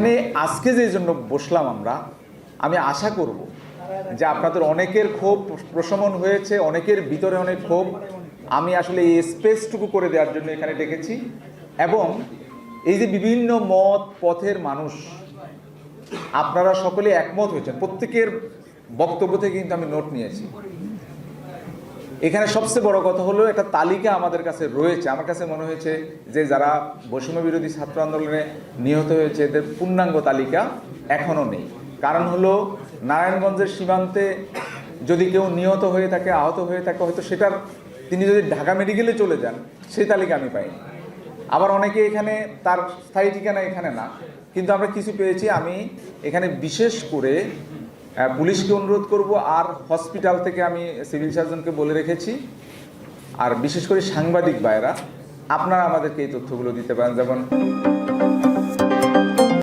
এখানে আজকে যে জন্য বসলাম আমি আশা করব যে আপনাদের অনেকের ক্ষোভ প্রশমন হয়েছে, অনেকের ভিতরে অনেক ক্ষোভ। আমি আসলে এই স্পেসটুকু করে দেওয়ার জন্য এখানে ডেকেছি। এবং এই যে বিভিন্ন মত পথের মানুষ, আপনারা সকলে একমত হয়েছেন, প্রত্যেকের বক্তব্য থেকে কিন্তু আমি নোট নিয়েছি। এখানে সবচেয়ে বড় কথা হলো একটা তালিকা আমাদের কাছে রয়েছে। আমার কাছে মনে হয়েছে যে যারা বৈষম্য বিরোধী ছাত্র আন্দোলনে নিহত হয়েছে এদের পূর্ণাঙ্গ তালিকা এখনও নেই। কারণ হলো নারায়ণগঞ্জের সীমান্তে যদি কেউ নিহত হয়ে থাকে, আহত হয়ে থাকে, হয়তো সেটার তিনি যদি ঢাকা মেডিকেলে চলে যান, সেই তালিকা আমি পাইনি। আবার অনেকে এখানে তার স্থায়ী ঠিকানা এখানে না, কিন্তু আমরা কিছু পেয়েছি। আমি এখানে বিশেষ করে পুলিশকে অনুরোধ করব, আর হসপিটাল থেকে আমি সিভিল সার্জনকে বলে রেখেছি, আর বিশেষ করে সাংবাদিক ভাইরা আপনারা আমাদেরকে এই তথ্যগুলো দিতে পারেন। যেমন